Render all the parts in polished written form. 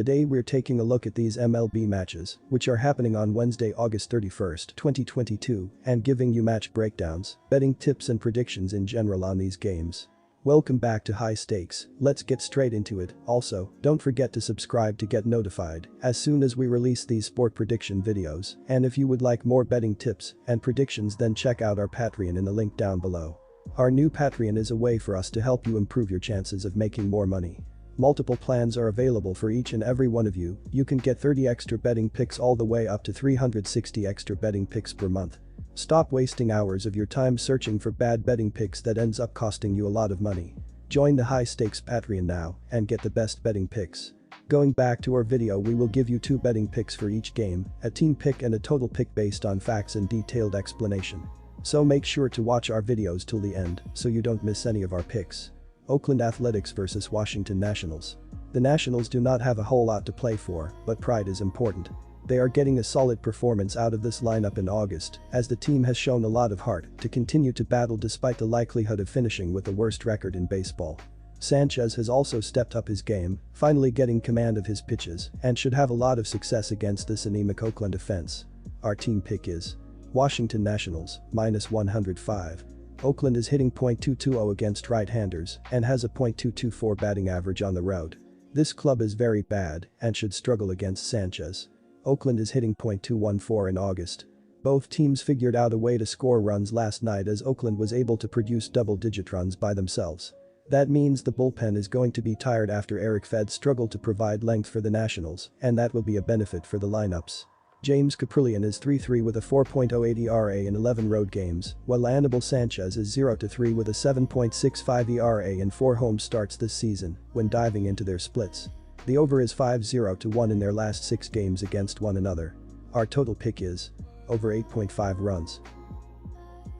Today we're taking a look at these MLB matches, which are happening on Wednesday, August 31st, 2022, and giving you match breakdowns, betting tips and predictions in general on these games. Welcome back to High Stakes, let's get straight into it. Also, don't forget to subscribe to get notified as soon as we release these sport prediction videos, and if you would like more betting tips and predictions, then check out our Patreon in the link down below. Our new Patreon is a way for us to help you improve your chances of making more money. Multiple plans are available for each and every one of you. You can get 30 extra betting picks all the way up to 360 extra betting picks per month. Stop wasting hours of your time searching for bad betting picks that ends up costing you a lot of money. Join the High Stakes Patreon now and get the best betting picks. Going back to our video, we will give you 2 betting picks for each game, a team pick and a total pick based on facts and detailed explanation. So make sure to watch our videos till the end so you don't miss any of our picks. Oakland Athletics vs Washington Nationals. The Nationals do not have a whole lot to play for, but pride is important. They are getting a solid performance out of this lineup in August, as the team has shown a lot of heart to continue to battle despite the likelihood of finishing with the worst record in baseball. Sanchez has also stepped up his game, finally getting command of his pitches, and should have a lot of success against this anemic Oakland offense. Our team pick is Washington Nationals, -105. Oakland is hitting .220 against right-handers and has a .224 batting average on the road. This club is very bad and should struggle against Sanchez. Oakland is hitting .214 in August. Both teams figured out a way to score runs last night, as Oakland was able to produce double-digit runs by themselves. That means the bullpen is going to be tired after Eric Fed struggled to provide length for the Nationals, and that will be a benefit for the lineups. James Caprillion is 3-3 with a 4.08 ERA in 11 road games, while Anibal Sanchez is 0-3 with a 7.65 ERA in 4 home starts this season when diving into their splits. The over is 5-0-1 in their last 6 games against one another. Our total pick is over 8.5 runs.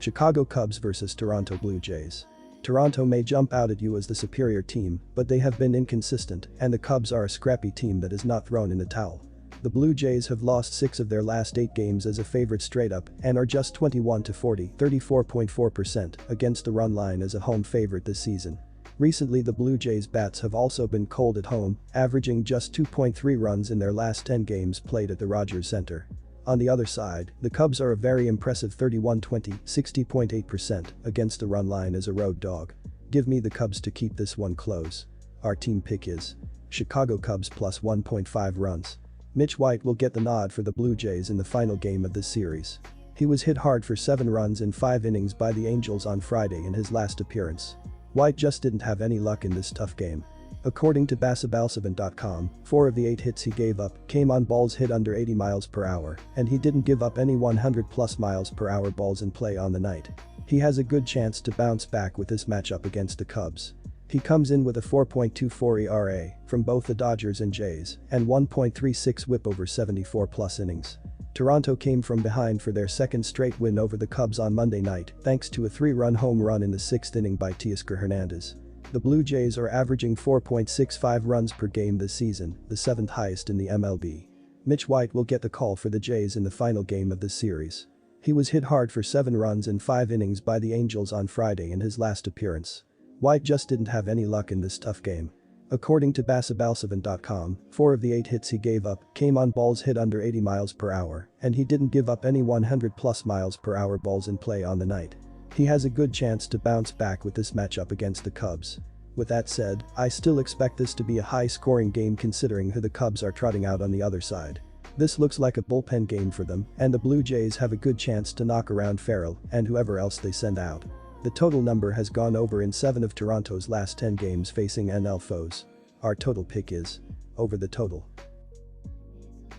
Chicago Cubs vs Toronto Blue Jays. Toronto may jump out at you as the superior team, but they have been inconsistent, and the Cubs are a scrappy team that has not thrown in the towel. The Blue Jays have lost 6 of their last 8 games as a favorite straight up and are just 21-40, 34.4% against the run line as a home favorite this season. Recently, the Blue Jays bats have also been cold at home, averaging just 2.3 runs in their last 10 games played at the Rogers Center. On the other side, the Cubs are a very impressive 31-20, 60.8% against the run line as a road dog. Give me the Cubs to keep this one close. Our team pick is Chicago Cubs plus 1.5 runs. Mitch White will get the nod for the Blue Jays in the final game of this series. He was hit hard for 7 runs in 5 innings by the Angels on Friday in his last appearance. White just didn't have any luck in this tough game. According to basabalsavant.com, 4 of the 8 hits he gave up came on balls hit under 80 miles per hour, and he didn't give up any 100+ miles per hour balls in play on the night. He has a good chance to bounce back with this matchup against the Cubs. He comes in with a 4.24 ERA from both the Dodgers and Jays and 1.36 WHIP over 74+ innings. Toronto came from behind for their second straight win over the Cubs on Monday night thanks to a 3-run home run in the 6th inning by Teoscar Hernandez. The Blue Jays are averaging 4.65 runs per game this season, the 7th highest in the MLB. Mitch White will get the call for the Jays in the final game of this series. He was hit hard for 7 runs in 5 innings by the Angels on Friday in his last appearance. White just didn't have any luck in this tough game. According to basabalsavant.com, 4 of the 8 hits he gave up came on balls hit under 80 miles per hour, and he didn't give up any 100+ miles per hour balls in play on the night. He has a good chance to bounce back with this matchup against the Cubs. With that said, I still expect this to be a high-scoring game considering who the Cubs are trotting out on the other side. This looks like a bullpen game for them, and the Blue Jays have a good chance to knock around Farrell and whoever else they send out. The total number has gone over in 7 of Toronto's last 10 games facing NL foes. Our total pick is over the total.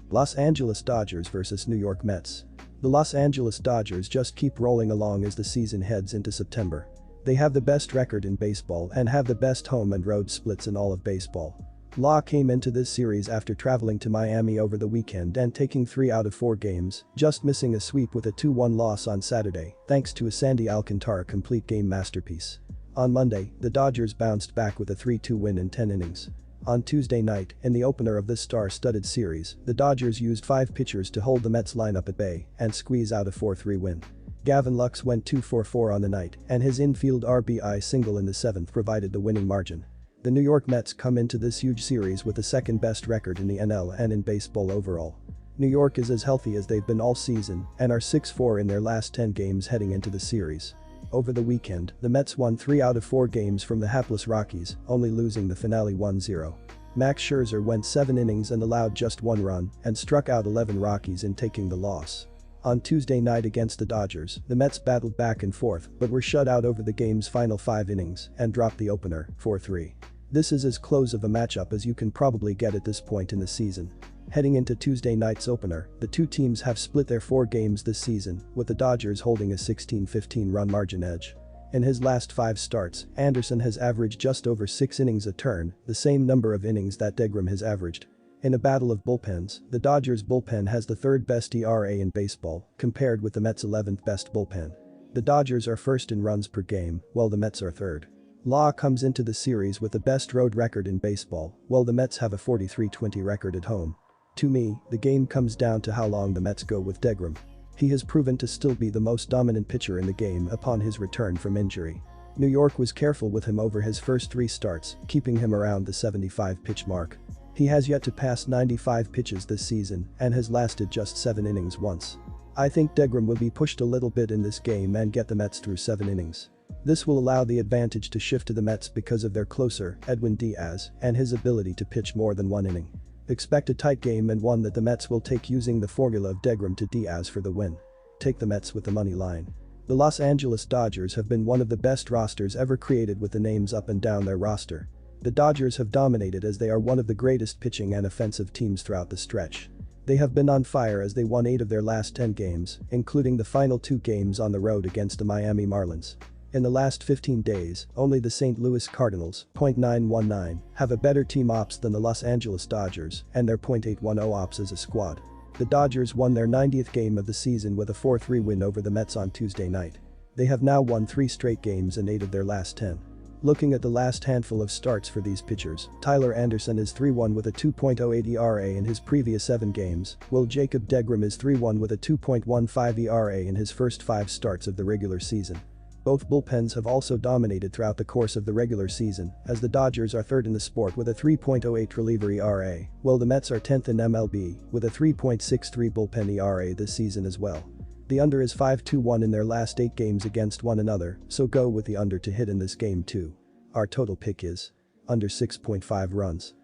Los Angeles Dodgers vs New York Mets. The Los Angeles Dodgers just keep rolling along as the season heads into September. They have the best record in baseball and have the best home and road splits in all of baseball. Law came into this series after traveling to Miami over the weekend and taking 3 out of 4 games, just missing a sweep with a 2-1 loss on Saturday thanks to a Sandy Alcantara complete game masterpiece. On Monday, the Dodgers bounced back with a 3-2 win in 10 innings. On Tuesday night, in the opener of this star-studded series, the Dodgers used 5 pitchers to hold the Mets lineup at bay and squeeze out a 4-3 win. Gavin Lux went 2 for 4 on the night, and his infield RBI single in the 7th provided the winning margin. The New York Mets come into this huge series with the second best record in the NL and in baseball overall. New York is as healthy as they've been all season and are 6-4 in their last 10 games heading into the series. Over the weekend, the Mets won 3 out of 4 games from the hapless Rockies, only losing the finale 1-0. Max Scherzer went 7 innings and allowed just 1 run and struck out 11 Rockies in taking the loss. On Tuesday night against the Dodgers, the Mets battled back and forth but were shut out over the game's final 5 innings and dropped the opener, 4-3. This is as close of a matchup as you can probably get at this point in the season. Heading into Tuesday night's opener, the two teams have split their 4 games this season, with the Dodgers holding a 16-15 run margin edge. In his last 5 starts, Anderson has averaged just over 6 innings a turn, the same number of innings that DeGrom has averaged. In a battle of bullpens, the Dodgers bullpen has the 3rd best ERA in baseball, compared with the Mets' 11th best bullpen. The Dodgers are first in runs per game, while the Mets are third. Law comes into the series with the best road record in baseball, while the Mets have a 43-20 record at home. To me, the game comes down to how long the Mets go with DeGrom. He has proven to still be the most dominant pitcher in the game upon his return from injury. New York was careful with him over his first 3 starts, keeping him around the 75-pitch mark. He has yet to pass 95 pitches this season and has lasted just 7 innings once. I think DeGrom will be pushed a little bit in this game and get the Mets through 7 innings. This will allow the advantage to shift to the Mets because of their closer, Edwin Diaz, and his ability to pitch more than 1 inning. Expect a tight game and one that the Mets will take using the formula of DeGrom to Diaz for the win. Take the Mets with the money line. The Los Angeles Dodgers have been one of the best rosters ever created with the names up and down their roster. The Dodgers have dominated as they are one of the greatest pitching and offensive teams throughout the stretch. They have been on fire as they won 8 of their last 10 games, including the final 2 games on the road against the Miami Marlins. In the last 15 days, only the St. Louis Cardinals, .919, have a better team ops than the Los Angeles Dodgers, and their .810 ops as a squad. The Dodgers won their 90th game of the season with a 4-3 win over the Mets on Tuesday night. They have now won 3 straight games in 8 of their last 10. Looking at the last handful of starts for these pitchers, Tyler Anderson is 3-1 with a 2.08 ERA in his previous 7 games, while Jacob deGrom is 3-1 with a 2.15 ERA in his first 5 starts of the regular season. Both bullpens have also dominated throughout the course of the regular season, as the Dodgers are 3rd in the sport with a 3.08 reliever ERA, while the Mets are 10th in MLB with a 3.63 bullpen ERA this season as well. The under is 5-1 in their last 8 games against one another, so go with the under to hit in this game too. Our total pick is under 6.5 runs.